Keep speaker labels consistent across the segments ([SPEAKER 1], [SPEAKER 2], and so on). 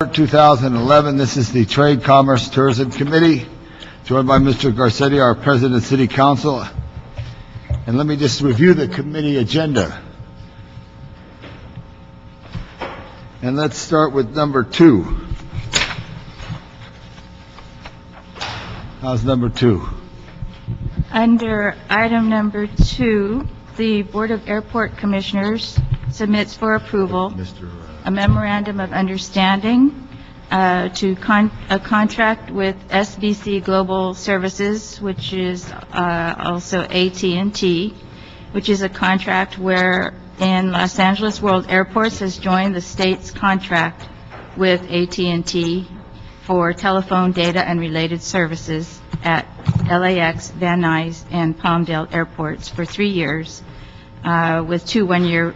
[SPEAKER 1] 2011. This is the Trade, Commerce, Tourism Committee, joined by Mr. Garcetti, our President of City Council. And let me just review the committee agenda. And let's start with number 2. How's number 2?
[SPEAKER 2] Under item number 2, the Board of Airport Commissioners submits for approval a memorandum of understanding to a contract with SBC Global Services, which is also AT&T, which is a contract wherein Los Angeles World Airports has joined the state's contract with AT&T for telephone data and related services at LAX, Van Nuys, and Palmdale airports for 3 years with 2 one-year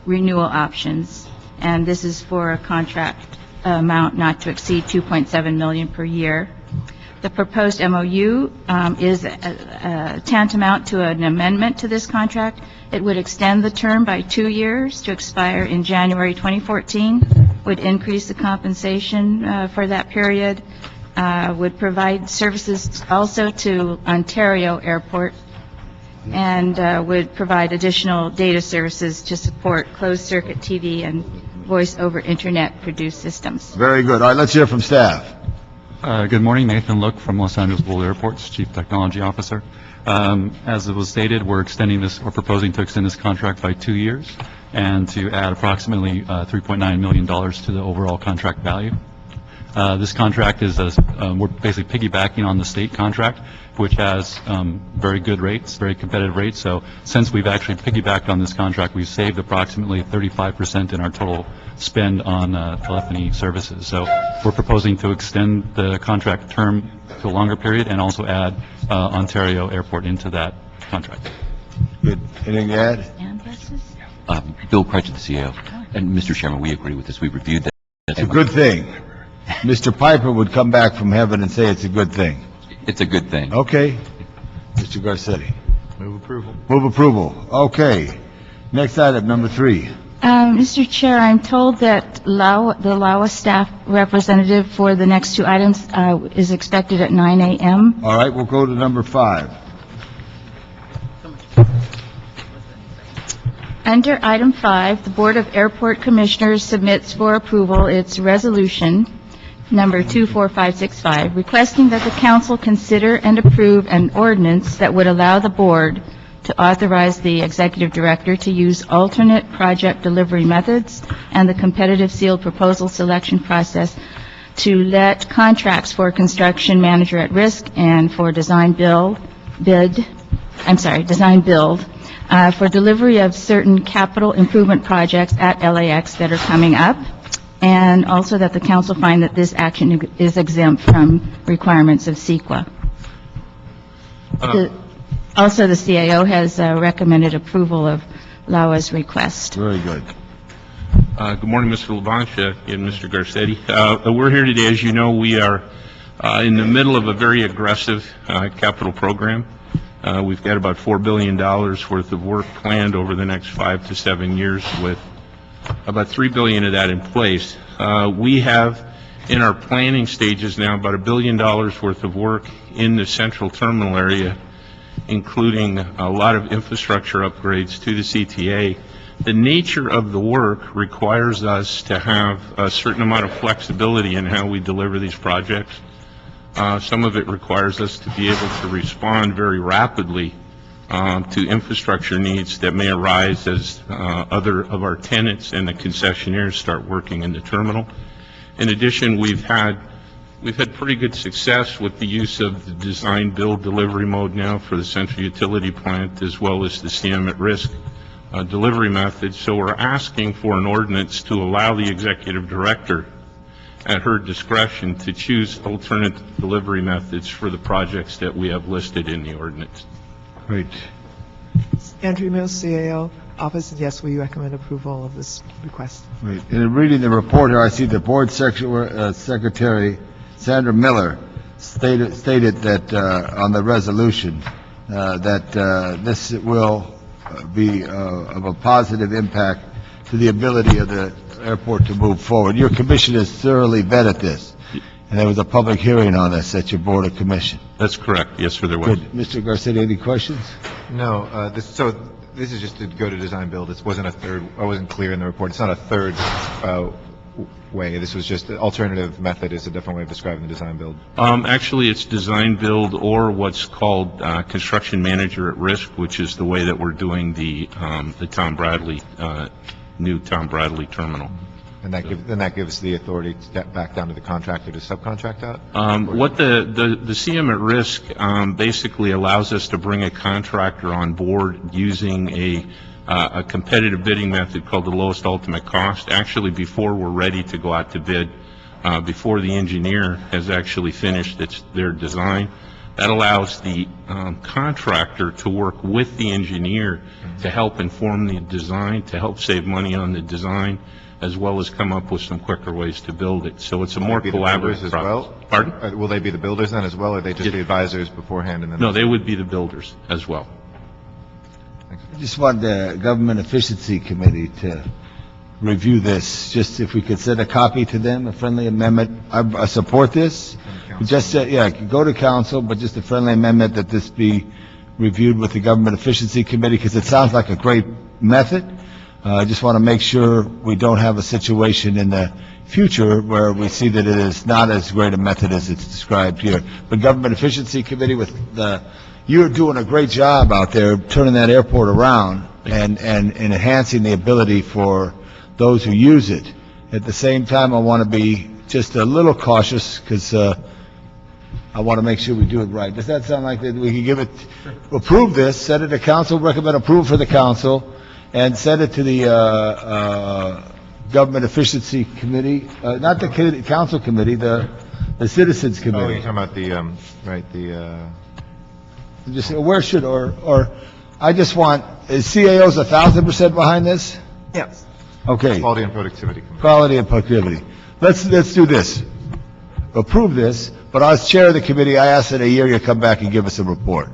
[SPEAKER 2] renewal options. And this is for a contract amount not to exceed $2.7 million per year. The proposed MOU is tantamount to an amendment to this contract. It would extend the term by 2 years to expire in January 2014, would increase the compensation for that period, would provide services also to Ontario Airport, and would provide additional data services to support closed-circuit TV and voice-over Internet-produced systems.
[SPEAKER 1] Very good. All right, let's hear from staff.
[SPEAKER 3] Good morning, Nathan Look from Los Angeles World Airports, Chief Technology Officer. As it was stated, we're proposing to extend this contract by 2 years and to add approximately $3.9 million to the overall contract value. This contract is, we're basically piggybacking on the state contract, which has very good rates, very competitive rates. So since we've actually piggybacked on this contract, we've saved approximately 35% in our total spend on telephony services. So we're proposing to extend the contract term to a longer period and also add Ontario Airport into that contract.
[SPEAKER 1] Good. Anything to add?
[SPEAKER 4] Bill Cratchit, the CEO. And Mr. Chairman, we agree with this. We reviewed that.
[SPEAKER 1] It's a good thing. Mr. Piper would come back from heaven and say it's a good thing.
[SPEAKER 4] It's a good thing.
[SPEAKER 1] Okay. Mr. Garcetti.
[SPEAKER 5] Move approval.
[SPEAKER 1] Move approval. Okay. Next item, number 3.
[SPEAKER 2] Mr. Chair, I'm told that the LAWA staff representative for the next 2 items is expected at 9 a.m.
[SPEAKER 1] All right, we'll go to number 5.
[SPEAKER 2] Under item 5, the Board of Airport Commissioners submits for approval its resolution number 24565, requesting that the council consider and approve an ordinance that would allow the board to authorize the executive director to use alternate project delivery methods and the competitive sealed proposal selection process to let contracts for construction manager at risk and for design build for delivery of certain capital improvement projects at LAX that are coming up, and also that the council find that this action is exempt from requirements of CEQA. Also, the CAO has recommended approval of LAWA's request.
[SPEAKER 1] Very good.
[SPEAKER 5] Good morning, Mr. LaBancha and Mr. Garcetti. We're here today, as you know, we are in the middle of a very aggressive capital program. We've got about $4 billion worth of work planned over the next 5 to 7 years, with about $3 billion of that in place. We have in our planning stages now about $1 billion worth of work in the central terminal area, including a lot of infrastructure upgrades to the CTA. The nature of the work requires us to have a certain amount of flexibility in how we deliver these projects. Some of it requires us to be able to respond very rapidly to infrastructure needs that may arise as other of our tenants and the concessionaires start working in the terminal. In addition, we've had pretty good success with the use of the design build delivery mode now for the central utility plant, as well as the CM at risk delivery method. So we're asking for an ordinance to allow the executive director at her discretion to choose alternate delivery methods for the projects that we have listed in the ordinance.
[SPEAKER 1] Great.
[SPEAKER 6] Andrew Mills, CAO Office, and yes, we recommend approval of this request.
[SPEAKER 1] Great. In reading the report here, I see the board secretary, Sandra Miller, stated that on the resolution that this will be of a positive impact to the ability of the airport to move forward. Your commission has thoroughly vetted this, and there was a public hearing on this at your Board of Commission.
[SPEAKER 5] That's correct. Yes, sir, there was.
[SPEAKER 1] Good. Mr. Garcetti, any questions?
[SPEAKER 7] No, this is just to go to design build. It wasn't a third, I wasn't clear in the report. It's not a third way. This was just an alternative method is a different way of describing the design build.
[SPEAKER 5] Actually, it's design build or what's called construction manager at risk, which is the way that we're doing the Tom Bradley, new Tom Bradley terminal.
[SPEAKER 7] And that gives the authority to step back down to the contractor to subcontract out?
[SPEAKER 5] What the CM at risk basically allows us to bring a contractor on board using a competitive bidding method called the lowest ultimate cost. Actually, before we're ready to go out to bid, before the engineer has actually finished their design, that allows the contractor to work with the engineer to help inform the design, to help save money on the design, as well as come up with some quicker ways to build it. So it's a more collaborative process.
[SPEAKER 7] Well?
[SPEAKER 5] Pardon?
[SPEAKER 7] Will they be the builders then as well, or are they just the advisors beforehand? And then
[SPEAKER 5] No, they would be the builders as well.
[SPEAKER 1] I just want the Government Efficiency Committee to review this, just if we could send a copy to them, a friendly amendment. I support this. Just, go to council, but just a friendly amendment that this be reviewed with the Government Efficiency Committee, because it sounds like a great method. I just want to make sure we don't have a situation in the future where we see that it is not as great a method as it's described here. But Government Efficiency Committee, you're doing a great job out there turning that airport around and enhancing the ability for those who use it. At the same time, I want to be just a little cautious because I want to make sure we do it right. Does that sound like that we can give it, approve this, send it to council, recommend approval for the council, and send it to the Government Efficiency Committee, not the council committee, the Citizens
[SPEAKER 7] Oh,
[SPEAKER 1] Committee.
[SPEAKER 7] you're talking about
[SPEAKER 1] Just where should, or I just want, is CAO's 1,000% behind this?
[SPEAKER 6] Yes.
[SPEAKER 1] Okay.
[SPEAKER 7] Quality and Productivity Committee.
[SPEAKER 1] Quality and productivity. Let's do this. Approve this, but as chair of the committee, I ask that a year you come back and give us a report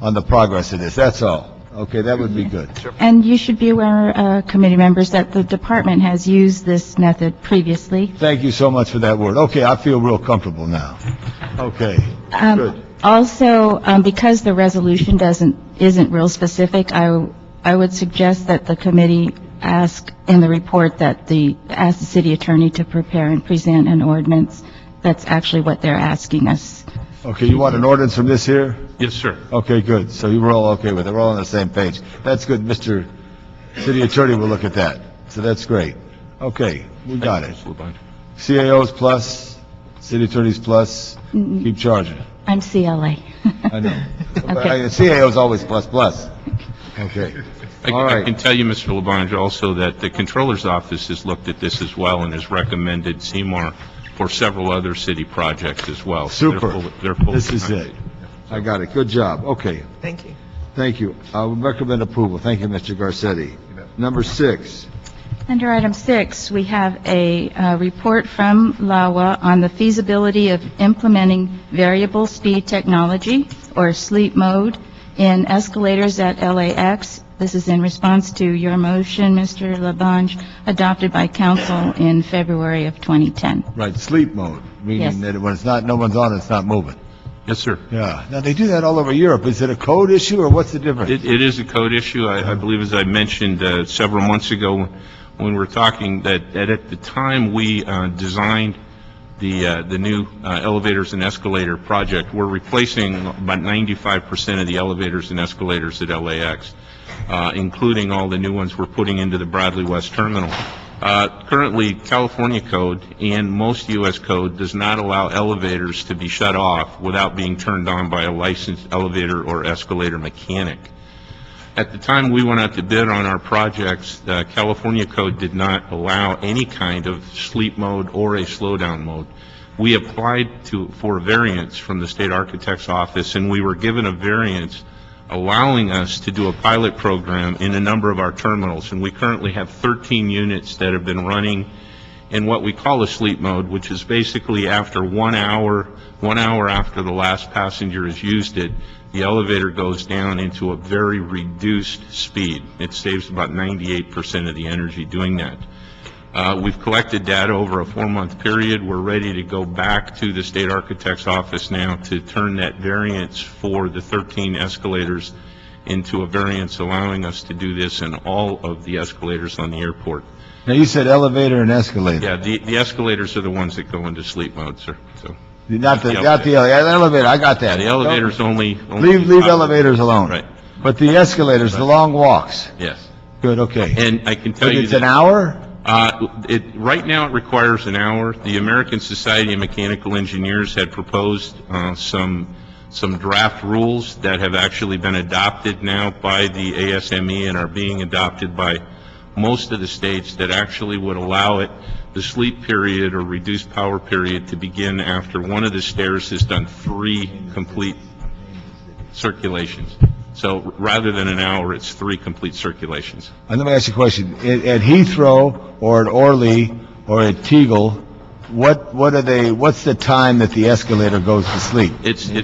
[SPEAKER 1] on the progress of this. That's all. Okay, that would be good.
[SPEAKER 2] And you should be aware, committee members, that the department has used this method previously.
[SPEAKER 1] Thank you so much for that word. Okay, I feel real comfortable now. Okay, good.
[SPEAKER 2] Also, because the resolution isn't real specific, I would suggest that the committee ask in the report that ask the city attorney to prepare and present an ordinance. That's actually what they're asking us.
[SPEAKER 1] Okay, you want an ordinance from this here?
[SPEAKER 5] Yes, sir.
[SPEAKER 1] Okay, good. So you were all okay with it. We're all on the same page. That's good. Mr. City Attorney will look at that. So that's great. Okay, we got it. CAOs plus, City Attorneys plus, keep charging.
[SPEAKER 2] I'm CLA.
[SPEAKER 1] I know.
[SPEAKER 2] Okay.
[SPEAKER 1] CAO's always plus, plus. Okay. All
[SPEAKER 5] I
[SPEAKER 1] right.
[SPEAKER 5] can tell you, Mr. Labange, also that the Controller's Office has looked at this as well and has recommended CMAR for several other city projects as well. So
[SPEAKER 1] Super.
[SPEAKER 5] they're fully
[SPEAKER 1] This is
[SPEAKER 5] behind
[SPEAKER 1] it. I got it. Good job. Okay.
[SPEAKER 6] Thank you.
[SPEAKER 1] Thank you. I would recommend approval. Thank you, Mr. Garcetti. Number 6.
[SPEAKER 2] Under item 6, we have a report from LAWA on the feasibility of implementing variable speed technology, or sleep mode, in escalators at LAX. This is in response to your motion, Mr. Labange, adopted by council in February of 2010.
[SPEAKER 1] Right, sleep mode,
[SPEAKER 2] Yes.
[SPEAKER 1] meaning that when it's not, no one's on, it's not moving.
[SPEAKER 5] Yes, sir.
[SPEAKER 1] Yeah. Now, they do that all over Europe. Is it a code issue, or what's the difference?
[SPEAKER 5] It is a code issue. I believe, as I mentioned several months ago when we were talking, that at the time we designed the new elevators and escalator project, we're replacing about 95% of the elevators and escalators at LAX, including all the new ones we're putting into the Bradley West Terminal. Currently, California code and most U.S. code does not allow elevators to be shut off without being turned on by a licensed elevator or escalator mechanic. At the time we went out to bid on our projects, the California code did not allow any kind of sleep mode or a slowdown mode. We applied for a variance from the state architect's office, and we were given a variance allowing us to do a pilot program in a number of our terminals. And we currently have 13 units that have been running in what we call a sleep mode, which is basically after 1 hour after the last passenger has used it, the elevator goes down into a very reduced speed. It saves about 98% of the energy doing that. We've collected data over a 4-month period. We're ready to go back to the state architect's office now to turn that variance for the 13 escalators into a variance allowing us to do this in all of the escalators on the airport.
[SPEAKER 1] Now, you said elevator and escalator.
[SPEAKER 5] Yeah, the escalators are the ones that go into sleep mode, sir. So
[SPEAKER 1] Not the elevator, I got that.
[SPEAKER 5] the elevators only
[SPEAKER 1] Leave elevators alone.
[SPEAKER 5] Right.
[SPEAKER 1] But the escalators, the long walks.
[SPEAKER 5] Yes.
[SPEAKER 1] Good, okay.
[SPEAKER 5] And I can tell
[SPEAKER 1] But
[SPEAKER 5] you
[SPEAKER 1] it's
[SPEAKER 5] that
[SPEAKER 1] an hour?
[SPEAKER 5] Right now, it requires an hour. The American Society of Mechanical Engineers had proposed some draft rules that have actually been adopted now by the ASME and are being adopted by most of the states that actually would allow it, the sleep period or reduced power period, to begin after one of the stairs has done 3 complete circulations. So rather than an hour, it's 3 complete circulations.
[SPEAKER 1] And let me ask you a question. At Heathrow or at Orly or at Tegel, what's the time that the escalator goes to sleep?
[SPEAKER 5] It's the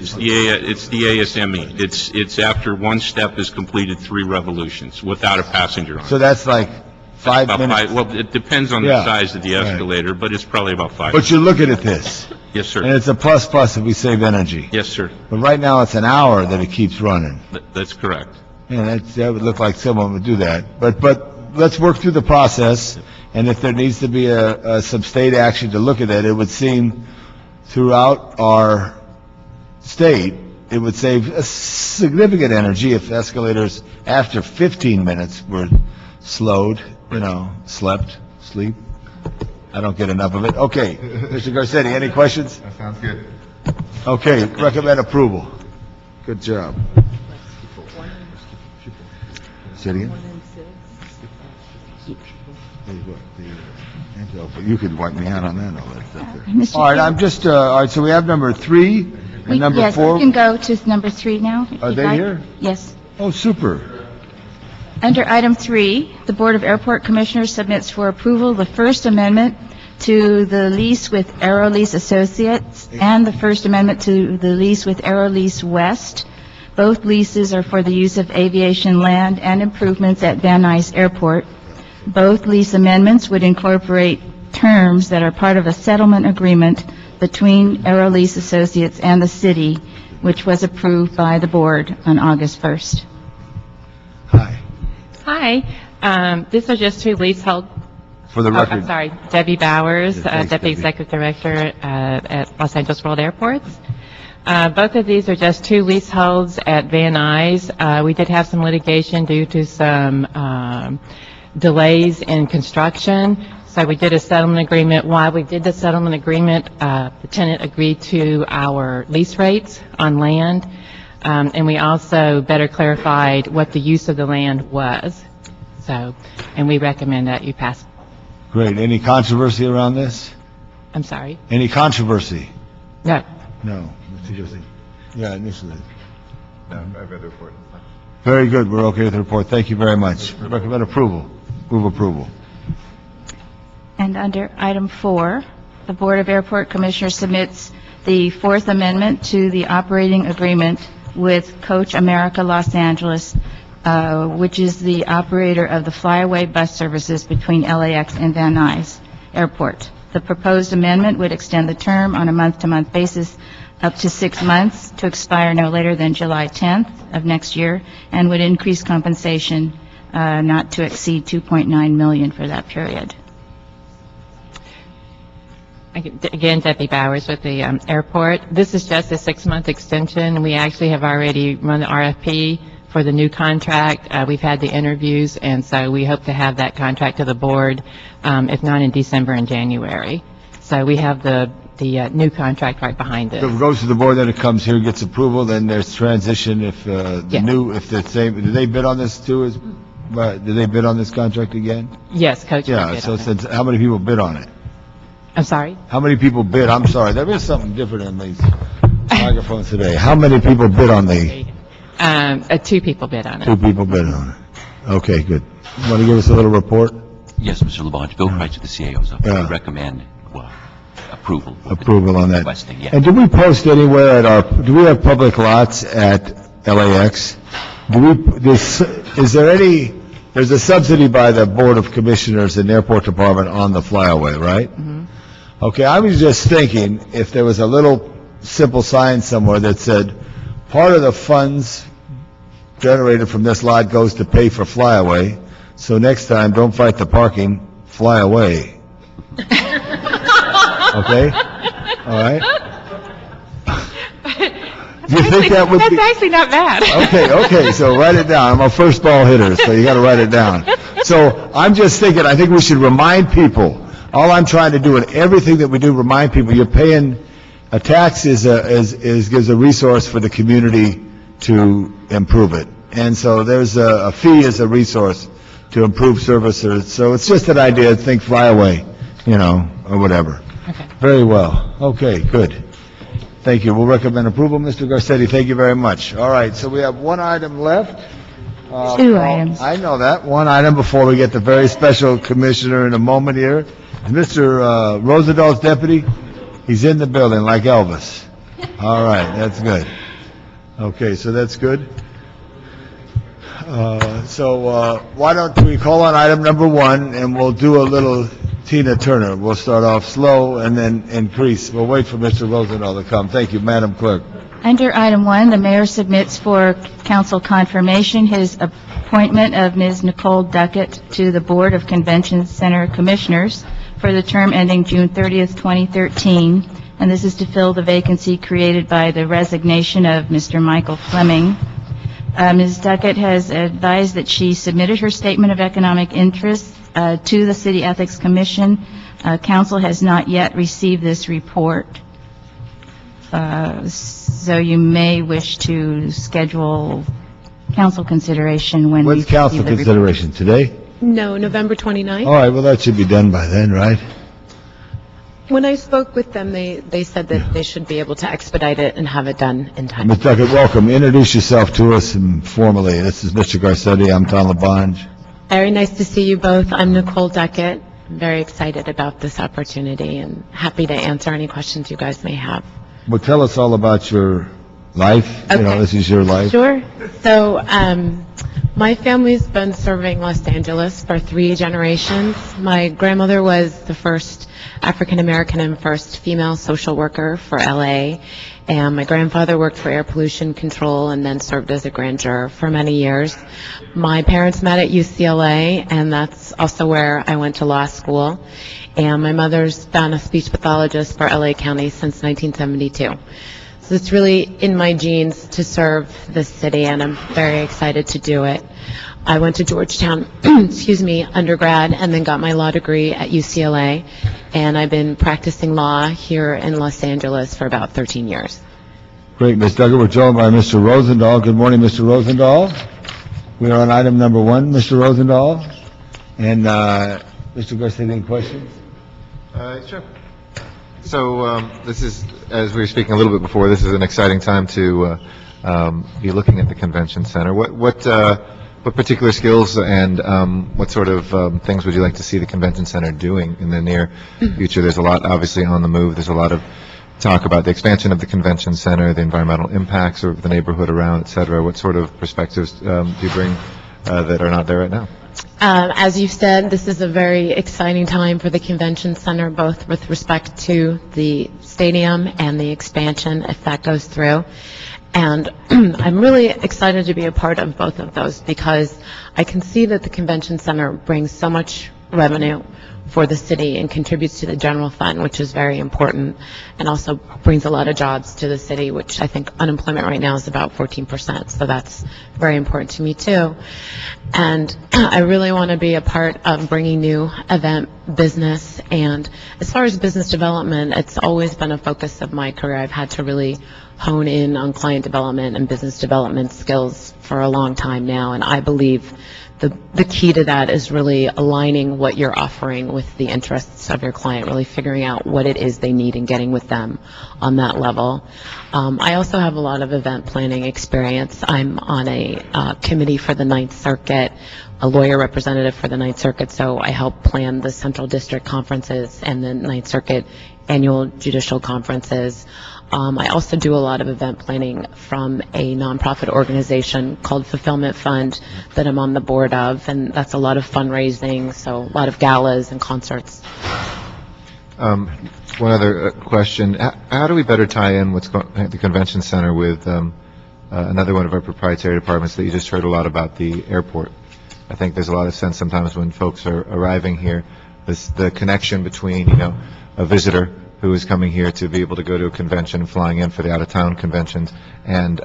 [SPEAKER 5] ASME. It's after one step is completed 3 revolutions without a passenger on it.
[SPEAKER 1] So that's like 5
[SPEAKER 5] About
[SPEAKER 1] minutes?
[SPEAKER 5] Well, it depends on the
[SPEAKER 1] Yeah.
[SPEAKER 5] size of the
[SPEAKER 1] Right.
[SPEAKER 5] escalator, but it's probably about 5.
[SPEAKER 1] But you're looking at this,
[SPEAKER 5] Yes, sir.
[SPEAKER 1] and it's a plus if we save energy.
[SPEAKER 5] Yes, sir.
[SPEAKER 1] But right now, it's an hour that it keeps running.
[SPEAKER 5] That's correct.
[SPEAKER 1] Yeah, that would look like someone would do that. But let's work through the process, and if there needs to be some state action to look at that, it would seem throughout our state, it would save a significant energy if escalators after 15 minutes were slowed, sleep. I don't get enough of it. Okay, Mr. Garcetti, any questions?
[SPEAKER 7] That sounds good.
[SPEAKER 1] Okay, recommend approval. Good job. Say it again? You could wipe me out on that.
[SPEAKER 2] Mr.
[SPEAKER 1] All right,
[SPEAKER 2] Chair?
[SPEAKER 1] I'm just, all right, so we have number 3 and number
[SPEAKER 2] Yes,
[SPEAKER 1] 4.
[SPEAKER 2] we can go to number 3 now. if
[SPEAKER 1] Are
[SPEAKER 2] you'd
[SPEAKER 1] they
[SPEAKER 2] like.
[SPEAKER 1] here?
[SPEAKER 2] Yes.
[SPEAKER 1] Oh, super.
[SPEAKER 2] Under item 3, the Board of Airport Commissioners submits for approval the First Amendment to the lease with Aerolease Associates and the First Amendment to the lease with Aerolease West. Both leases are for the use of aviation land and improvements at Van Nuys Airport. Both lease amendments would incorporate terms that are part of a settlement agreement between Aerolease Associates and the city, which was approved by the board on August 1st.
[SPEAKER 1] Hi.
[SPEAKER 8] Hi, these are just 2 leasehold,
[SPEAKER 1] For the
[SPEAKER 8] I'm
[SPEAKER 1] record,
[SPEAKER 8] sorry, Debbie Bowers,
[SPEAKER 1] Yeah, thanks,
[SPEAKER 8] Deputy
[SPEAKER 1] Debbie.
[SPEAKER 8] Executive Director at Los Angeles World Airports. Both of these are just 2 leaseholds at Van Nuys. We did have some litigation due to some delays in construction, so we did a settlement agreement. While we did the settlement agreement, the tenant agreed to our lease rates on land, and we also better clarified what the use of the land was. So, and we recommend that you pass.
[SPEAKER 1] great. Any controversy around this?
[SPEAKER 8] I'm sorry?
[SPEAKER 1] Any controversy?
[SPEAKER 8] No.
[SPEAKER 1] No. Mr. Garcetti? Yeah, initially.
[SPEAKER 7] No, I've read the report.
[SPEAKER 1] Very good. We're okay with the report. Thank you very much. Recommend approval. Move approval.
[SPEAKER 2] And under item 4, the Board of Airport Commissioners submits the Fourth Amendment to the operating agreement with Coach America Los Angeles, which is the operator of the flyaway bus services between LAX and Van Nuys Airport. The proposed amendment would extend the term on a month-to-month basis up to 6 months to expire no later than July 10th of next year, and would increase compensation not to exceed $2.9 million for that period.
[SPEAKER 8] Again, Debbie Bowers with the airport. This is just a 6-month extension. We actually have already run the RFP for the new contract. We've had the interviews, and so we hope to have that contract to the board, if not in December and January. So we have the new contract right behind
[SPEAKER 1] So
[SPEAKER 8] it.
[SPEAKER 1] it goes to the board, then it comes here, gets approval, then there's transition if
[SPEAKER 8] Yes.
[SPEAKER 1] did they bid on this too? Did they bid on this contract again?
[SPEAKER 8] Yes, Coach. will
[SPEAKER 1] Yeah,
[SPEAKER 8] bid
[SPEAKER 1] so
[SPEAKER 8] on it.
[SPEAKER 1] since, how many people bid on it?
[SPEAKER 8] I'm sorry?
[SPEAKER 1] How many people bid? I'm sorry, there is something different in these microphones today. How many people bid on the,
[SPEAKER 8] 2 people bid on
[SPEAKER 1] 2
[SPEAKER 8] it.
[SPEAKER 1] people bid on it? Okay, good. Want to give us a little report?
[SPEAKER 4] Yes, Mr. Labange, Bill Kreitzer, the CAO, is up.
[SPEAKER 1] Yeah.
[SPEAKER 4] We recommend approval.
[SPEAKER 1] Approval on that.
[SPEAKER 4] Requesting, yeah.
[SPEAKER 1] And do we post anywhere do we have public lots at LAX? Is there any there's a subsidy by the Board of Commissioners and Airport Department on the flyaway, right? Okay, I was just thinking, if there was a little simple sign somewhere that said, part of the funds generated from this lot goes to pay for flyaway, so next time, don't fight the parking, fly away. Okay? All right? Do you think that would be...
[SPEAKER 8] That's actually not bad.
[SPEAKER 1] Okay, so write it down. I'm a first ball hitter, so you got to write it down. So I'm just thinking, I think we should remind people, all I'm trying to do in everything that we do, remind people, you're paying, a tax gives a resource for the community to improve it. And so there's a fee as a resource to improve services. So it's just an idea, think fly away, or whatever.
[SPEAKER 8] Okay.
[SPEAKER 1] Very well. Okay, good. Thank you. We'll recommend approval, Mr. Garcetti. Thank you very much. All right, so we have one item left.
[SPEAKER 2] Two items.
[SPEAKER 1] I know that. One item before we get the very special commissioner in a moment here. Mr. Rosendal's deputy, he's in the building like Elvis. All right, that's good. Okay, so that's good. So why don't we call on item number 1, and we'll do a little Tina Turner. We'll start off slow and then increase. We'll wait for Mr. Rosendahl to come. Thank you, Madam Clerk.
[SPEAKER 2] Under item 1, the mayor submits for council confirmation his appointment of Ms. Nicole Duckett to the Board of Convention Center Commissioners for the term ending June 30th, 2013, and this is to fill the vacancy created by the resignation of Mr. Michael Fleming. Ms. Duckett has advised that she submitted her statement of economic interest to the City Ethics Commission. Council has not yet received this report. So you may wish to schedule council consideration when we
[SPEAKER 1] When's council
[SPEAKER 2] receive the
[SPEAKER 1] consideration? Today?
[SPEAKER 9] No, November 29th.
[SPEAKER 1] All right, well, that should be done by then, right?
[SPEAKER 9] When I spoke with them, they said that they should be able to expedite it and have it done in time.
[SPEAKER 1] Ms. Duckett, welcome. Introduce yourself to us formally. This is Mr. Garcetti. I'm Tom LaBonge.
[SPEAKER 9] Very nice to see you both. I'm Nicole Duckett. I'm very excited about this opportunity and happy to answer any questions you guys may have.
[SPEAKER 1] Well, tell us all about your life.
[SPEAKER 9] Okay.
[SPEAKER 1] This is your life.
[SPEAKER 9] Sure. So, my family's been serving Los Angeles for 3 generations. My grandmother was the first African-American and first female social worker for LA, and my grandfather worked for air pollution control and then served as a grand juror for many years. My parents met at UCLA, and that's also where I went to law school. And my mother's been a speech pathologist for LA County since 1972. So it's really in my genes to serve this city, and I'm very excited to do it. I went to Georgetown, undergrad, and then got my law degree at UCLA, and I've been practicing law here in Los Angeles for about 13 years.
[SPEAKER 1] Great, Ms. Duckett. We're joined by Mr. Rosendahl. Good morning, Mr. Rosendahl. We are on item number 1, Mr. Rosendahl. And Mr. Garcia, any questions?
[SPEAKER 7] Sure. So this is, as we were speaking a little bit before, this is an exciting time to be looking at the convention center. What particular skills and what sort of things would you like to see the convention center doing in the near future? There's a lot, obviously, on the move. There's a lot of talk about the expansion of the convention center, the environmental impacts of the neighborhood around, et cetera. What sort of perspectives do you bring that are not there right now?
[SPEAKER 9] As you said, this is a very exciting time for the convention center, both with respect to the stadium and the expansion, if that goes through. And I'm really excited to be a part of both of those because I can see that the convention center brings so much revenue for the city and contributes to the general fund, which is very important, and also brings a lot of jobs to the city, which I think unemployment right now is about 14%, so that's very important to me too. And I really want to be a part of bringing new event business, and as far as business development, it's always been a focus of my career. I've had to really hone in on client development and business development skills for a long time now, and I believe the key to that is really aligning what you're offering with the interests of your client, really figuring out what it is they need and getting with them on that level. I also have a lot of event planning experience. I'm on a committee for the Ninth Circuit, a lawyer representative for the Ninth Circuit, so I help plan the Central District conferences and the Ninth Circuit annual judicial conferences. I also do a lot of event planning from a nonprofit organization called Fulfillment Fund that I'm on the board of, and that's a lot of fundraising, so a lot of galas and concerts.
[SPEAKER 7] One other question. How do we better tie in what's going at the convention center with another one of our proprietary departments that you just heard a lot about, the airport? I think there's a lot of sense sometimes when folks are arriving here, the connection between, a visitor who is coming here to be able to go to a convention, flying in for the out-of-town conventions, and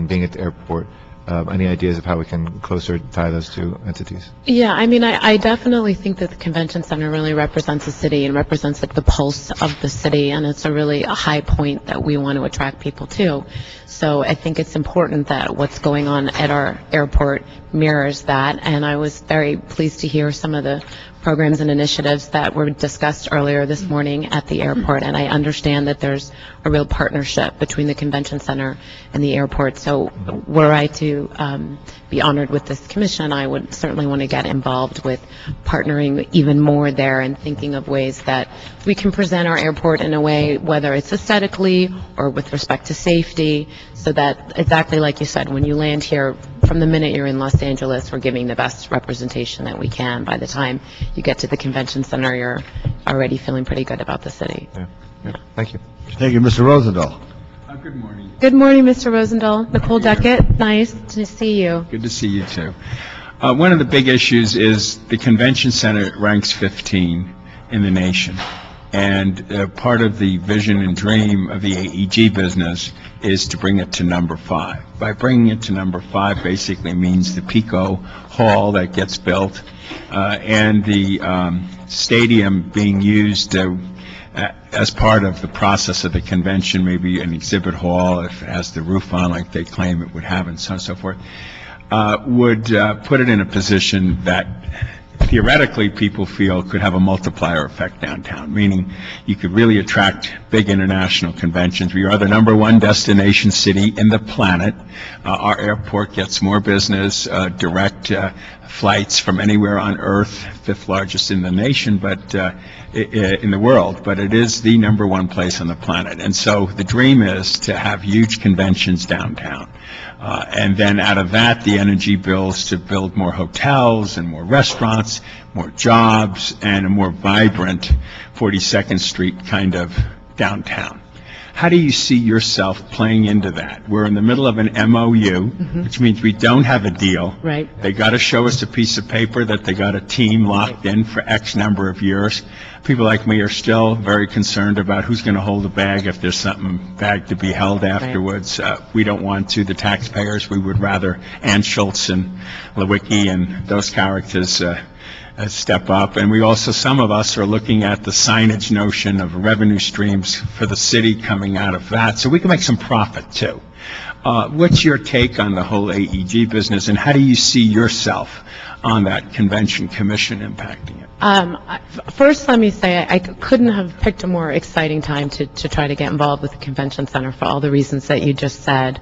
[SPEAKER 7] being at the airport. Any ideas of how we can closer tie those two entities?
[SPEAKER 9] Yeah, I mean, I definitely think that the convention center really represents the city and represents like the pulse of the city, and it's a high point that we want to attract people to. So I think it's important that what's going on at our airport mirrors that, and I was very pleased to hear some of the programs and initiatives that were discussed earlier this morning at the airport, and I understand that there's a real partnership between the convention center and the airport. So were I to be honored with this commission, I would certainly want to get involved with partnering even more there and thinking of ways that we can present our airport in a way, whether it's aesthetically or with respect to safety, so that exactly like you said, when you land here, from the minute you're in Los Angeles, we're giving the best representation that we can. By the time you get to the convention center, you're already feeling pretty good about the city.
[SPEAKER 7] Yeah. Thank you.
[SPEAKER 1] Thank you, Mr. Rosendahl.
[SPEAKER 10] Good morning.
[SPEAKER 9] Good morning, Mr. Rosendahl. Nicole Duckett, nice to see you.
[SPEAKER 10] Good to see you, too. One of the big issues is the convention center ranks 15 in the nation. And part of the vision and dream of the AEG business is to bring it to number 5. By bringing it to number 5 basically means the Pico Hall that gets built and the stadium being used as part of the process of the convention, maybe an exhibit hall if it has the roof on like they claim it would have and so on and so forth, would put it in a position that theoretically people feel could have a multiplier effect downtown, meaning you could really attract big international conventions. We are the #1 destination city in the planet. Our airport gets more business, direct flights from anywhere on Earth, 5th largest in the nation, but in the world, but it is the #1 place on the planet. And so the dream is to have huge conventions downtown. And then out of that, the energy bills to build more hotels and more restaurants, more jobs, and a more vibrant 42nd Street kind of downtown. How do you see yourself playing into that? We're in the middle of an MOU, which means we don't have a deal.
[SPEAKER 9] Right.
[SPEAKER 10] They got to show us a piece of paper that they got a team locked in for X number of years. People like me are still very concerned about who's going to hold the bag if there's something bag to be held afterwards. We don't want to, the taxpayers. We would rather Ann Schultz and Lewicki and those characters step up. And we also, some of us are looking at the signage notion of revenue streams for the city coming out of that, so we can make some profit too. What's your take on the whole AEG business, and how do you see yourself on that convention commission impacting it?
[SPEAKER 9] First, let me say I couldn't have picked a more exciting time to try to get involved with the convention center for all the reasons that you just said.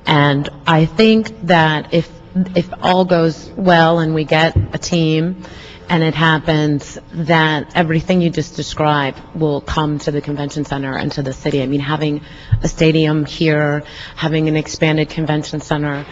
[SPEAKER 9] And I think that if all goes well and we get a team and it happens, that everything you just described will come to the convention center and to the city. I mean, having a stadium here, having an expanded convention center,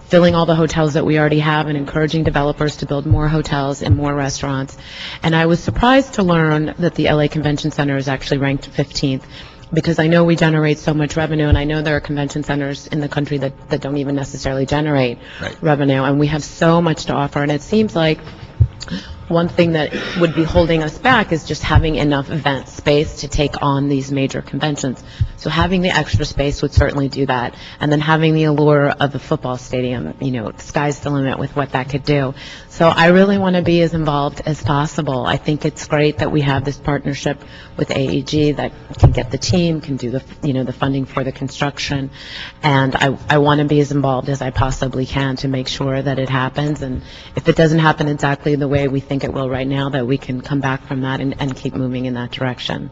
[SPEAKER 9] filling all the hotels that we already have and encouraging developers to build more hotels and more restaurants. And I was surprised to learn that the LA Convention Center is actually ranked 15th. Because I know we generate so much revenue, and I know there are convention centers in the country that don't even necessarily generate revenue, and we have so much to offer. And it seems like one thing that would be holding us back is just having enough event space to take on these major conventions. So having the extra space would certainly do that. And then having the allure of the football stadium, the sky's the limit with what that could do. So I really want to be as involved as possible. I think it's great that we have this partnership with AEG that can get the team, can do the funding for the construction. And I want to be as involved as I possibly can to make sure that it happens. And if it doesn't happen exactly the way we think it will right now, that we can come back from that and keep moving in that direction.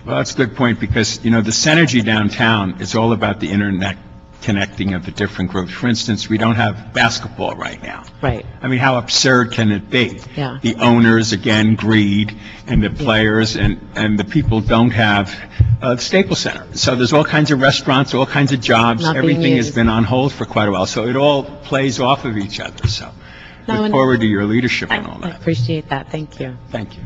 [SPEAKER 10] Well, that's a good point, because, the Synergy downtown is all about the internet connecting of the different groups. For instance, we don't have basketball right now.
[SPEAKER 9] Right.
[SPEAKER 10] I mean, how absurd can it be?
[SPEAKER 9] Yeah.
[SPEAKER 10] The owners, again, greed, and the players, and the people don't have the Staples Center. So there's all kinds of restaurants, all kinds of jobs.
[SPEAKER 9] Not being
[SPEAKER 10] Everything has
[SPEAKER 9] used.
[SPEAKER 10] been on hold for quite a while. So it all plays off of each other. So
[SPEAKER 9] No,
[SPEAKER 10] look
[SPEAKER 9] and-
[SPEAKER 10] forward to your leadership and all
[SPEAKER 9] I
[SPEAKER 10] that.
[SPEAKER 9] appreciate that. Thank you.
[SPEAKER 10] Thank you.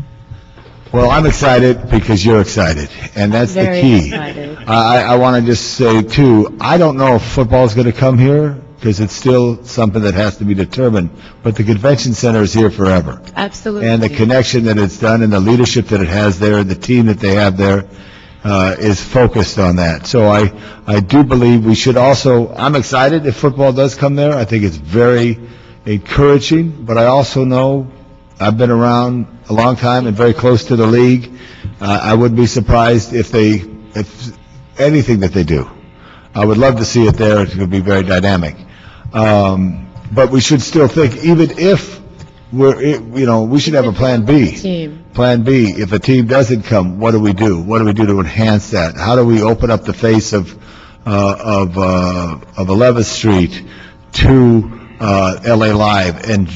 [SPEAKER 1] Well, I'm excited because you're excited, and that's the
[SPEAKER 9] Very
[SPEAKER 1] key.
[SPEAKER 9] excited.
[SPEAKER 1] I want to just say, too, I don't know if football's going to come here, because it's still something that has to be determined, but the convention center is here forever.
[SPEAKER 9] Absolutely.
[SPEAKER 1] And the connection that it's done and the leadership that it has there, and the team that they have there, is focused on that. So I do believe we should also, I'm excited if football does come there. I think it's very encouraging, but I also know, I've been around a long time and very close to the league. I wouldn't be surprised if anything that they do. I would love to see it there. It would be very dynamic. But we should still think, even if we should have a plan B.
[SPEAKER 9] Team.
[SPEAKER 1] Plan B, if a team doesn't come, what do we do? What do we do to enhance that? How do we open up the face of 11th Street to LA Live and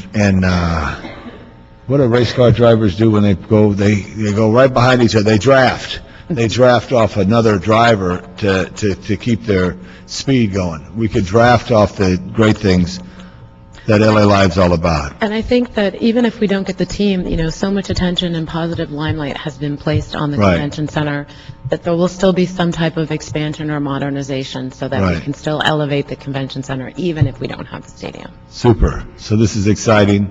[SPEAKER 1] what do race car drivers do when they go? They go right behind each other. They draft. They draft off another driver to keep their speed going. We could draft off the great things that LA Live's all about.
[SPEAKER 9] And I think that even if we don't get the team, so much attention and positive limelight has been placed on the
[SPEAKER 1] Right.
[SPEAKER 9] convention center that there will still be some type of expansion or modernization so that we
[SPEAKER 1] Right.
[SPEAKER 9] can still elevate the convention center even if we don't have the stadium.
[SPEAKER 1] Super. So this is exciting.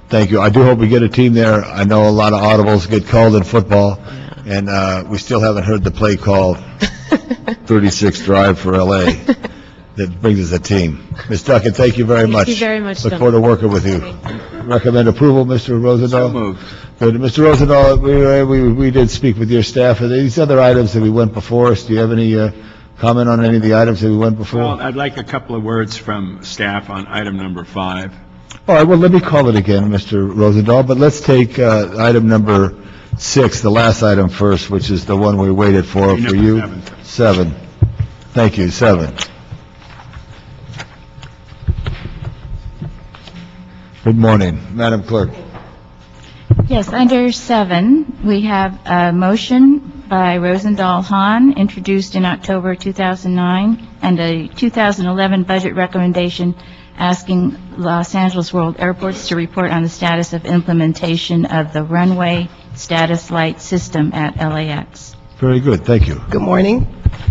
[SPEAKER 1] Thank you. I do hope we get a team there. I know a lot of audibles get called in football, and we still haven't heard the play call, 36 drive for LA, that brings us a team. Ms. Duckett, thank you very much.
[SPEAKER 9] Thank you very much,
[SPEAKER 1] Look
[SPEAKER 9] gentlemen.
[SPEAKER 1] forward to working with you. Recommend approval, Mr. Rosendahl?
[SPEAKER 10] So moved.
[SPEAKER 1] Good. Mr. Rosendahl, we did speak with your staff. Are these other items that we went before us? Do you have any comment on any of the items that we went before?
[SPEAKER 10] Well, I'd like a couple of words from staff on item number 5.
[SPEAKER 1] All right, well, let me call it again, Mr. Rosendahl, but let's take item number 6, the last item first, which is the one we waited for
[SPEAKER 10] Number
[SPEAKER 1] you.
[SPEAKER 10] 7.
[SPEAKER 1] 7. Thank you, 7. Good morning, Madam Clerk.
[SPEAKER 2] Yes, under 7, we have a motion by Rosendahl Hahn, introduced in October 2009, and a 2011 budget recommendation asking Los Angeles World Airports to report on the status of implementation of the runway status light system at LAX.
[SPEAKER 1] Very good, thank you.
[SPEAKER 11] Good morning.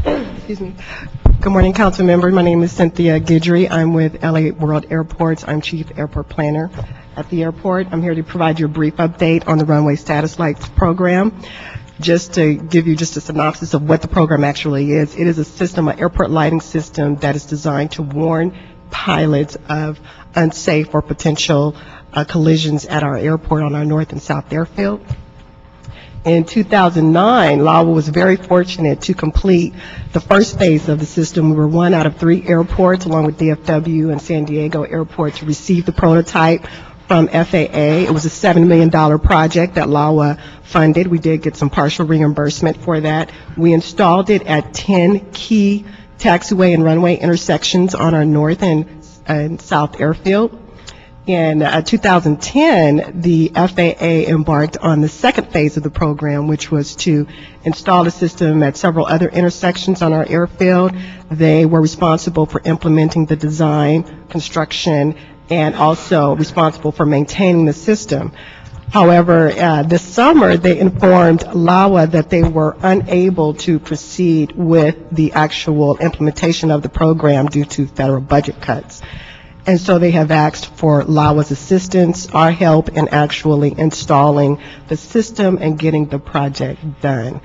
[SPEAKER 11] Excuse me. Good morning, council member. My name is Cynthia Guidry. I'm with LA World Airports. I'm chief airport planner at the airport. I'm here to provide you a brief update on the runway status lights program. Just to give you just a synopsis of what the program actually is, it is a system, an airport lighting system that is designed to warn pilots of unsafe or potential collisions at our airport on our north and south airfield. In 2009, LAWA was very fortunate to complete the first phase of the system. We were one out of 3 airports, along with DFW and San Diego Airport, to receive the prototype from FAA. It was a $7 million project that LAWA funded. We did get some partial reimbursement for that. We installed it at 10 key taxiway and runway intersections on our north and south airfield. In 2010, the FAA embarked on the second phase of the program, which was to install a system at several other intersections on our airfield. They were responsible for implementing the design, construction, and also responsible for maintaining the system. However, this summer, they informed LAWA that they were unable to proceed with the actual implementation of the program due to federal budget cuts. And so they have asked for LAWA's assistance, our help in actually installing the system and getting the project done.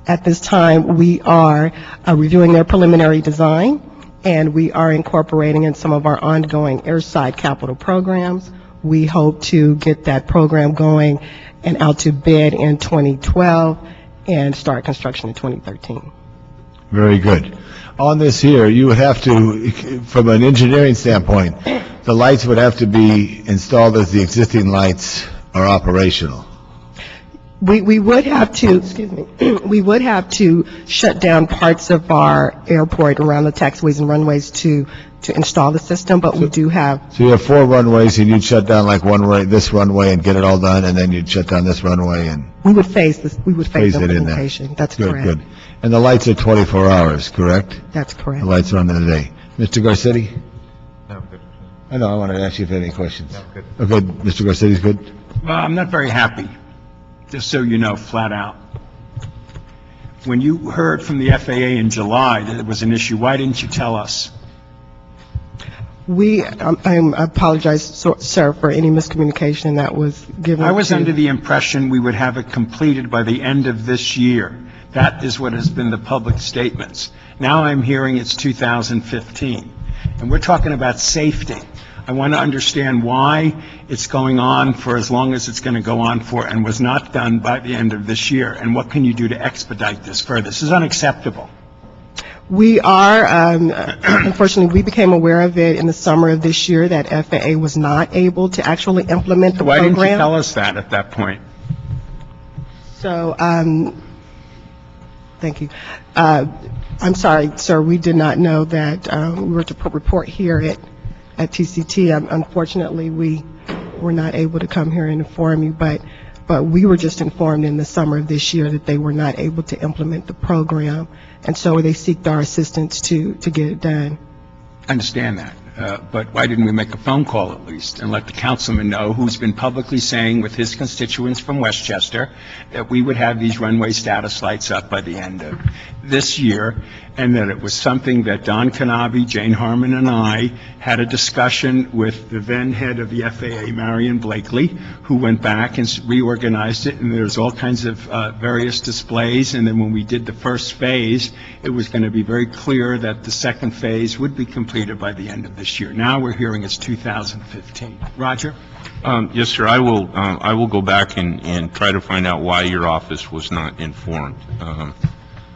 [SPEAKER 11] At this time, we are reviewing their preliminary design, and we are incorporating in some of our ongoing airside capital programs. We hope to get that program going and out to bid in 2012 and start construction in 2013.
[SPEAKER 1] Very good. On this here, you would have to, from an engineering standpoint, the lights would have to be installed as the existing lights are operational.
[SPEAKER 11] We would have to, excuse me, we would have to shut down parts of our airport around the taxiways and runways to install the system, but we do have,
[SPEAKER 1] So you have 4 runways, and you'd shut down like this runway and get it all done, and then you'd shut down this runway and
[SPEAKER 11] we would phase
[SPEAKER 1] phase it in there.
[SPEAKER 11] implementation. That's
[SPEAKER 1] Good,
[SPEAKER 11] correct.
[SPEAKER 1] good. And the lights are 24 hours, correct?
[SPEAKER 11] That's
[SPEAKER 1] The
[SPEAKER 11] correct.
[SPEAKER 1] lights are on in the day. Mr. Garcetti?
[SPEAKER 7] No, good.
[SPEAKER 1] I know, I wanted to ask you if you had any questions.
[SPEAKER 7] No, good.
[SPEAKER 1] Oh, good. Mr. Garcetti's good?
[SPEAKER 10] Well, I'm not very happy, just so you know, flat out. When you heard from the FAA in July that it was an issue, why didn't you tell us?
[SPEAKER 11] I apologize, sir, for any miscommunication that was given.
[SPEAKER 10] I was
[SPEAKER 11] to-
[SPEAKER 10] under the impression we would have it completed by the end of this year. That is what has been the public statements. Now I'm hearing it's 2015, and we're talking about safety. I want to understand why it's going on for as long as it's going to go on for and was not done by the end of this year, and what can you do to expedite this further? This is unacceptable.
[SPEAKER 11] We are, unfortunately, we became aware of it in the summer of this year that FAA was not able to actually implement the
[SPEAKER 10] Why
[SPEAKER 11] program.
[SPEAKER 10] didn't you tell us that at that point?
[SPEAKER 11] So, thank you. I'm sorry, sir, we did not know that we were to report here at TCT. Unfortunately, we were not able to come here and inform you, but we were just informed in the summer of this year that they were not able to implement the program, and so they seeked our assistance to get it done.
[SPEAKER 10] I understand that, but why didn't we make a phone call at least and let the councilman know, who's been publicly saying with his constituents from Westchester that we would have these runway status lights up by the end of this year, and that it was something that Don Kanabe, Jane Harmon, and I had a discussion with the then head of the FAA, Marion Blakely, who went back and reorganized it, and there's all kinds of various displays, and then when we did the first phase, it was going to be very clear that the second phase would be completed by the end of this year. Now we're hearing it's 2015. Roger?
[SPEAKER 5] Yes, sir, I will go back and try to find out why your office was not informed.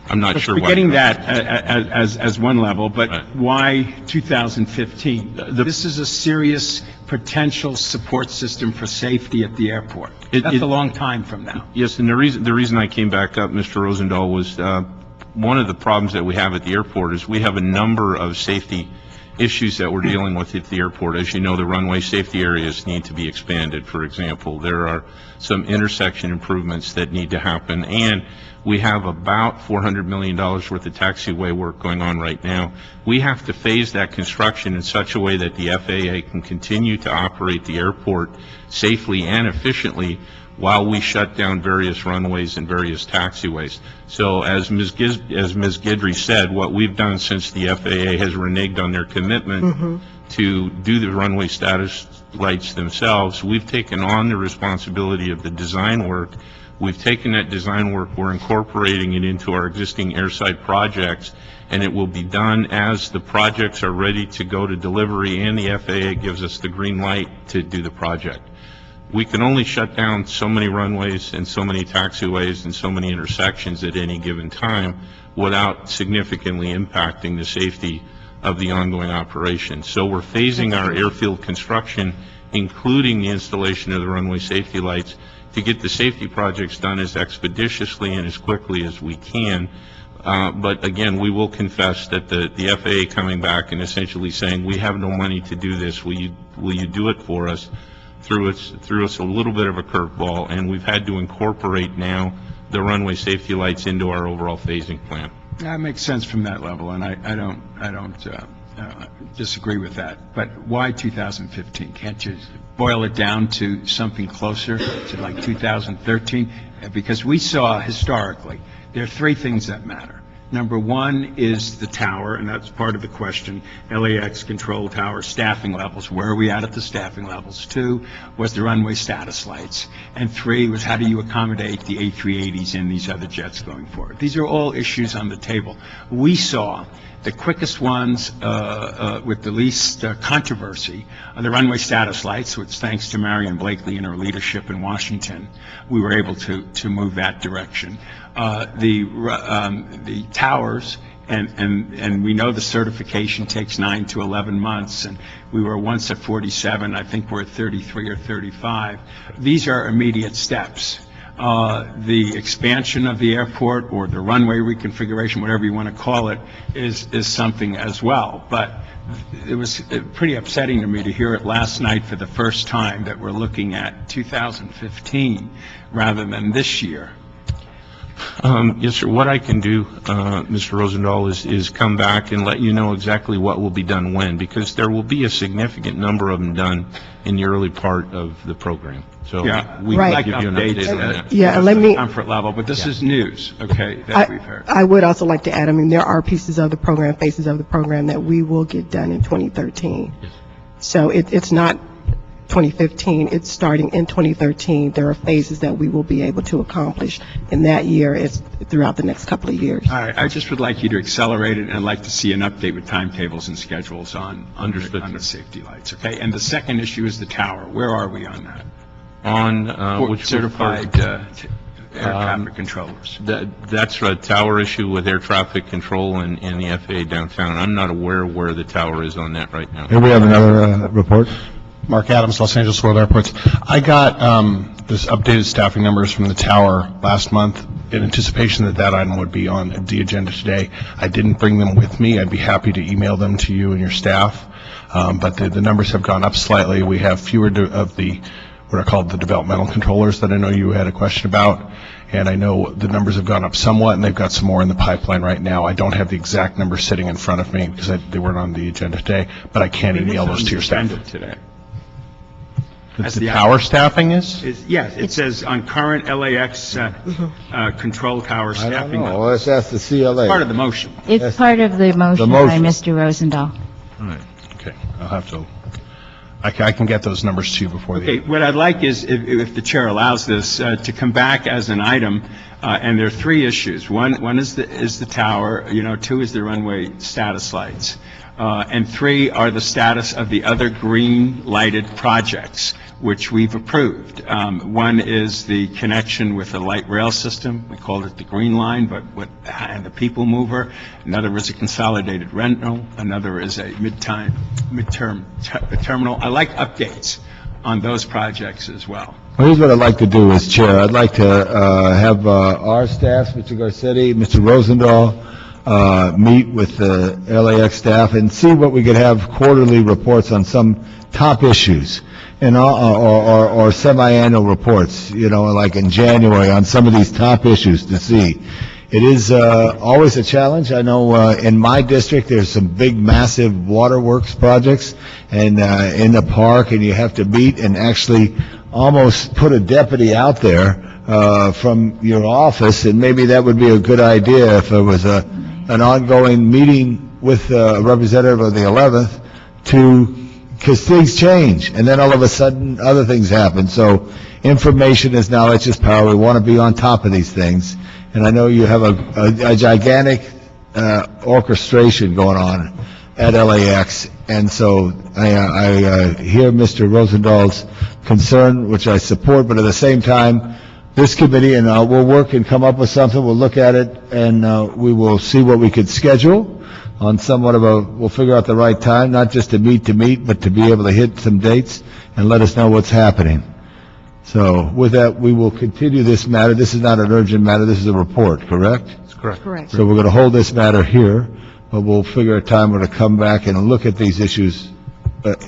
[SPEAKER 5] I'm not sure why.
[SPEAKER 10] We're getting that as one level, but
[SPEAKER 5] Right.
[SPEAKER 10] why 2015? This is a serious potential support system for safety at the airport. That's a long time from now.
[SPEAKER 5] Yes, and the reason I came back up, Mr. Rosendahl, was one of the problems that we have at the airport is we have a number of safety issues that we're dealing with at the airport. As you know, the runway safety areas need to be expanded, for example. There are some intersection improvements that need to happen, and we have about $400 million worth of taxiway work going on right now. We have to phase that construction in such a way that the FAA can continue to operate the airport safely and efficiently while we shut down various runways and various taxiways. So as Ms. Guidry said, what we've done since the FAA has reneged on their commitment to do the runway status lights themselves, we've taken on the responsibility of the design work. We've taken that design work, we're incorporating it into our existing airside projects, and it will be done as the projects are ready to go to delivery and the FAA gives us the green light to do the project. We can only shut down so many runways and so many taxiways and so many intersections at any given time without significantly impacting the safety of the ongoing operation. So we're phasing our airfield construction, including the installation of the runway safety lights, to get the safety projects done as expeditiously and as quickly as we can. But again, we will confess that the FAA coming back and essentially saying, we have no money to do this, will you do it for us, threw us a little bit of a curveball, and we've had to incorporate now the runway safety lights into our overall phasing plan.
[SPEAKER 10] That makes sense from that level, and I don't disagree with that. But why 2015? Can't you boil it down to something closer to like 2013? Because we saw historically, there are three things that matter. Number one is the tower, and that's part of the question, LAX control tower staffing levels. Where are we at the staffing levels? Two was the runway status lights. And three was how do you accommodate the A380s and these other jets going forward? These are all issues on the table. We saw the quickest ones with the least controversy are the runway status lights, which thanks to Marion Blakely and her leadership in Washington, we were able to move that direction. The towers, and we know the certification takes 9 to 11 months, and we were once at 47, I think we're at 33 or 35. These are immediate steps. The expansion of the airport or the runway reconfiguration, whatever you want to call it, is something as well. But it was pretty upsetting to me to hear it last night for the first time that we're looking at 2015 rather than this year.
[SPEAKER 5] Yes, sir. What I can do, Mr. Rosendahl, is come back and let you know exactly what will be done when, because there will be a significant number of them done in the early part of the program. So
[SPEAKER 10] Yeah,
[SPEAKER 5] we
[SPEAKER 11] Right.
[SPEAKER 5] can give you an update on that.
[SPEAKER 11] Yeah, let me,
[SPEAKER 10] Comfort level, but this is news, okay, that we've heard.
[SPEAKER 11] I would also like to add, I mean, there are pieces of the program, phases of the program that we will get done in 2013. So it's not 2015, it's starting in 2013. There are phases that we will be able to accomplish in that year. It's throughout the next couple of years.
[SPEAKER 10] All right, I just would like you to accelerate it, and I'd like to see an update with timetables and schedules on the safety lights, okay? And the second issue is the tower. Where are we on that?
[SPEAKER 5] On which
[SPEAKER 10] certified air traffic controllers?
[SPEAKER 5] That's a tower issue with air traffic control and the FAA downtown. I'm not aware where the tower is on that right now.
[SPEAKER 1] Here we have another report.
[SPEAKER 12] Mark Adams, Los Angeles World Airports. I got this updated staffing numbers from the tower last month in anticipation that that item would be on the agenda today. I didn't bring them with me. I'd be happy to email them to you and your staff. But the numbers have gone up slightly. We have fewer of the, what are called the developmental controllers that I know you had a question about. And I know the numbers have gone up somewhat, and they've got some more in the pipeline right now. I don't have the exact numbers sitting in front of me because they weren't on the agenda today, but I can email those to your staff.
[SPEAKER 10] Today.
[SPEAKER 12] The tower staffing is?
[SPEAKER 10] Yes, it says on current LAX control tower
[SPEAKER 1] I don't
[SPEAKER 10] staffing.
[SPEAKER 1] know. Well, let's ask the CLA.
[SPEAKER 10] Part of the motion.
[SPEAKER 2] It's part of the motion by
[SPEAKER 1] motion.
[SPEAKER 2] Mr. Rosendahl.
[SPEAKER 12] All right, okay, I'll have to, I can get those numbers to you before the...
[SPEAKER 10] Okay, what I'd like is, if the chair allows this, to come back as an item, and there are three issues. One is the tower, two is the runway status lights, and three are the status of the other green lighted projects, which we've approved. One is the connection with the light rail system. We called it the Green Line, and the People Mover. Another is a consolidated rental. Another is a midterm terminal. I like updates on those projects as well.
[SPEAKER 1] Well, here's what I'd like to do as chair. I'd like to have our staff, Mr. Garcetti, Mr. Rosendahl, meet with the LAX staff and see what we could have quarterly reports on some top issues, or semi-annual reports, like in January on some of these top issues to see. It is always a challenge. I know in my district there's some big, massive waterworks projects and in the park, and you have to meet and actually almost put a deputy out there from your office, and maybe that would be a good idea if there was an ongoing meeting with a representative of the 11th because things change, and then all of a sudden other things happen. So information is knowledge is power. We want to be on top of these things. And I know you have a gigantic orchestration going on at LAX, and so I hear Mr. Rosendahl's concern, which I support, but at the same time, this committee, and we'll work and come up with something, we'll look at it, and we will see what we could schedule on somewhat of we'll figure out the right time, not just to meet, but to be able to hit some dates and let us know what's happening. So with that, we will continue this matter. This is not an urgent matter. This is a report, correct?
[SPEAKER 5] That's correct.
[SPEAKER 11] Correct.
[SPEAKER 1] So we're going to hold this matter here, but we'll figure a time where to come back and look at these issues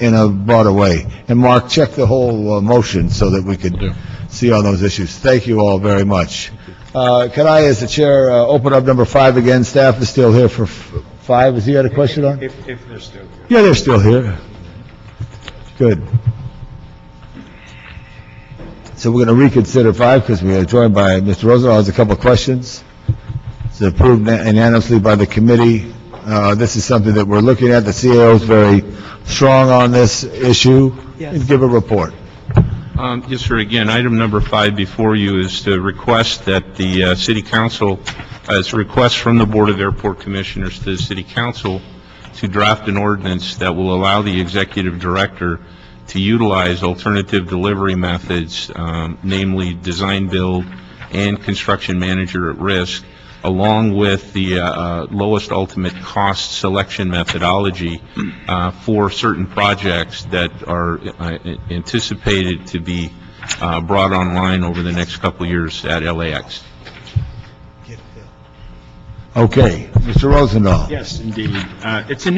[SPEAKER 1] in a broader way. And Mark, check the whole motion so that we could see all those issues. Thank you all very much. Can I, as the chair, open up number 5 again? Staff is still here for 5. Has he had a question on?
[SPEAKER 10] If they're still here.
[SPEAKER 1] Yeah, they're still here. Good. So we're going to reconsider 5 because we are joined by Mr. Rosendahl. Has a couple of questions. It's approved unanimously by the committee. This is something that we're looking at. The CAO is very strong on this issue.
[SPEAKER 11] Yes.
[SPEAKER 1] And give a report.
[SPEAKER 5] Yes, sir. Again, item number 5 before you is to request that the City Council, as a request from the Board of Airport Commissioners to the City Council, to draft an ordinance that will allow the Executive Director to utilize alternative delivery methods, namely design build and construction manager at risk, along with the lowest ultimate cost selection methodology for certain projects that are anticipated to be brought online over the next couple of years at LAX.
[SPEAKER 1] Okay, Mr. Rosendahl.
[SPEAKER 10] Yes, indeed. It's a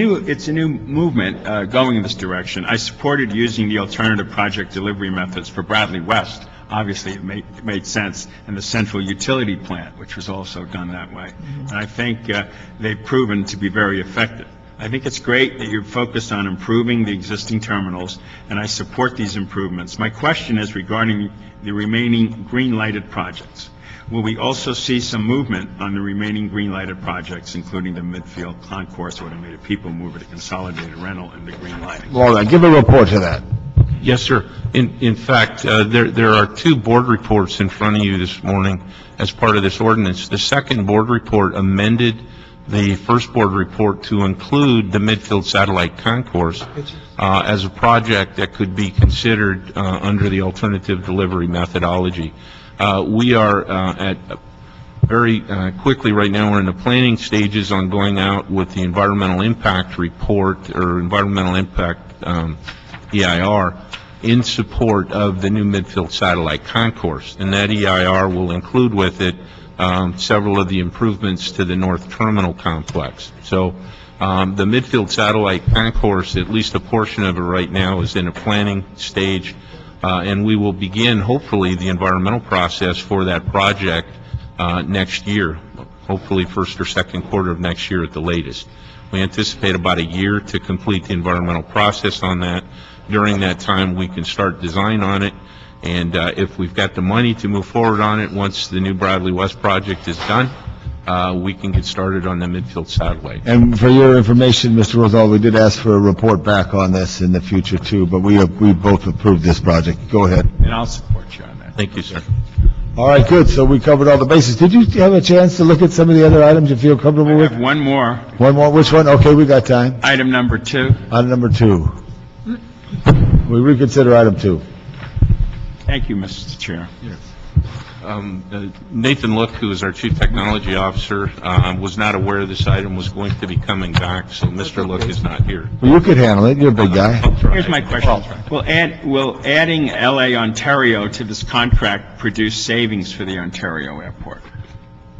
[SPEAKER 10] new movement going in this direction. I supported using the alternative project delivery methods for Bradley West. Obviously, it made sense, and the central utility plant, which was also done that way. And I think they've proven to be very effective. I think it's great that you're focused on improving the existing terminals, and I support these improvements. My question is regarding the remaining green-lighted projects. Will we also see some movement on the remaining green-lighted projects, including the Midfield Concourse Automated People Mover, the consolidated rental, and the green lighting?
[SPEAKER 1] Well, then, give a report to that.
[SPEAKER 5] Yes, sir. In fact, there are two board reports in front of you this morning as part of this ordinance. The second board report amended the first board report to include the Midfield Satellite Concourse as a project that could be considered under the alternative delivery methodology. We are at very quickly right now, we're in the planning stages on going out with the environmental impact report or environmental impact EIR in support of the new Midfield Satellite Concourse. And that EIR will include with it several of the improvements to the North Terminal Complex. So the Midfield Satellite Concourse, at least a portion of it right now, is in a planning stage. And we will begin, hopefully, the environmental process for that project next year, hopefully first or second quarter of next year at the latest. We anticipate about a year to complete the environmental process on that. During that time, we can start design on it, and if we've got the money to move forward on it, once the new Bradley West project is done, we can get started on the Midfield Satellite.
[SPEAKER 1] And for your information, Mr. Rosal, we did ask for a report back on this in the future, too, but we both approved this project. Go ahead.
[SPEAKER 10] And I'll support you on that.
[SPEAKER 5] Thank you, sir.
[SPEAKER 1] All right, good. So we covered all the bases. Did you have a chance to look at some of the other items you feel comfortable
[SPEAKER 10] I
[SPEAKER 1] with?
[SPEAKER 10] have one more.
[SPEAKER 1] One more? Which one? Okay, we got time.
[SPEAKER 10] Item number 2.
[SPEAKER 1] Item number 2. We reconsider item 2.
[SPEAKER 10] Thank you, Mr. Chair.
[SPEAKER 5] Nathan Look, who is our Chief Technology Officer, was not aware this item was going to be coming back, so Mr. Look is not here.
[SPEAKER 1] Well, you could handle it. You're a big guy.
[SPEAKER 10] Here's my question. Will adding LA Ontario to this contract produce savings for the Ontario airport?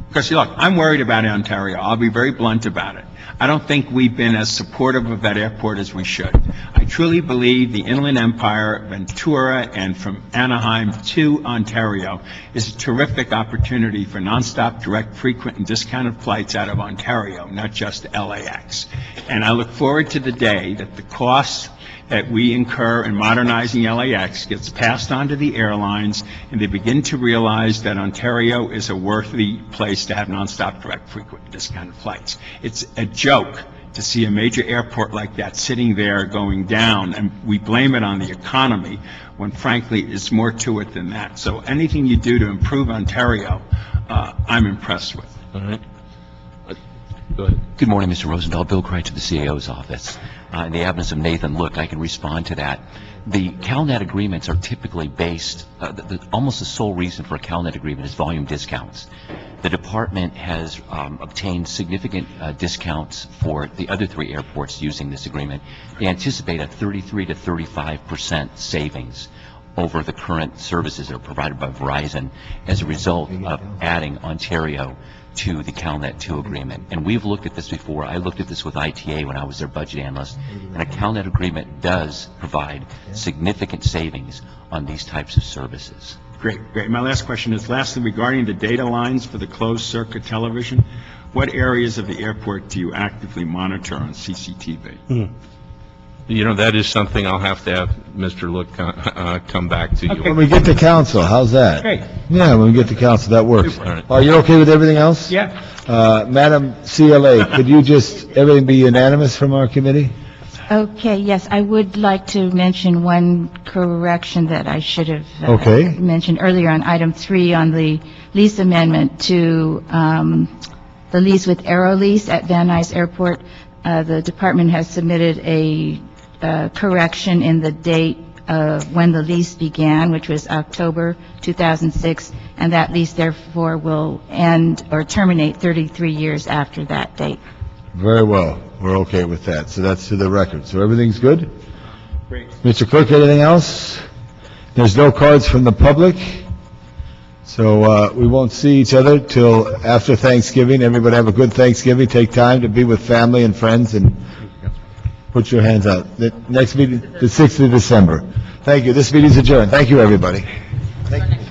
[SPEAKER 10] Because, look, I'm worried about Ontario. I'll be very blunt about it. I don't think we've been as supportive of that airport as we should. I truly believe the Inland Empire, Ventura, and from Anaheim to Ontario is a terrific opportunity for nonstop, direct, frequent, and discounted flights out of Ontario, not just LAX. And I look forward to the day that the costs that we incur in modernizing LAX gets passed on to the airlines, and they begin to realize that Ontario is a worthy place to have nonstop, direct, frequent, discounted flights. It's a joke to see a major airport like that sitting there going down, and we blame it on the economy, when frankly, it's more to it than that. So anything you do to improve Ontario, I'm impressed with.
[SPEAKER 5] All right. Go ahead.
[SPEAKER 4] Good morning, Mr. Rosendahl. Bill Kreitz of the CAO's office. In the absence of Nathan Look, I can respond to that. The CalNet agreements are typically based, almost the sole reason for a CalNet agreement is volume discounts. The department has obtained significant discounts for the other 3 airports using this agreement. They anticipate a 33 to 35% savings over the current services that are provided by Verizon as a result of adding Ontario to the CalNet 2 agreement. And we've looked at this before. I looked at this with ITA when I was their budget analyst, and a CalNet agreement does provide significant savings on these types of services.
[SPEAKER 10] Great. My last question is, lastly, regarding the data lines for the closed-circuit television, what areas of the airport do you actively monitor on CCTV?
[SPEAKER 5] You know, that is something I'll have to have Mr. Look come back to you.
[SPEAKER 1] When we get to council, how's that?
[SPEAKER 10] Great.
[SPEAKER 1] Yeah, when we get to council, that works.
[SPEAKER 5] All right.
[SPEAKER 1] Are you okay with everything else?
[SPEAKER 10] Yeah.
[SPEAKER 1] Madam CLA, could you just, everything be unanimous from our committee?
[SPEAKER 2] Okay, yes, I would like to mention one correction that I should have
[SPEAKER 1] Okay.
[SPEAKER 2] mentioned earlier on item 3 on the lease amendment to the lease with Aerolease at Van Nuys Airport. The department has submitted a correction in the date of when the lease began, which was October 2006, and that lease therefore will end or terminate 33 years after that date.
[SPEAKER 1] Very well. We're okay with that. So that's to the record. So everything's good?
[SPEAKER 10] Great.
[SPEAKER 1] Mr. Clerk, anything else? There's no cards from the public, so we won't see each other till after Thanksgiving. Everybody have a good Thanksgiving. Take time to be with family and friends, and put your hands out. The next meeting, the 6th of December. Thank you. This meeting is adjourned. Thank you, everybody. Thank you.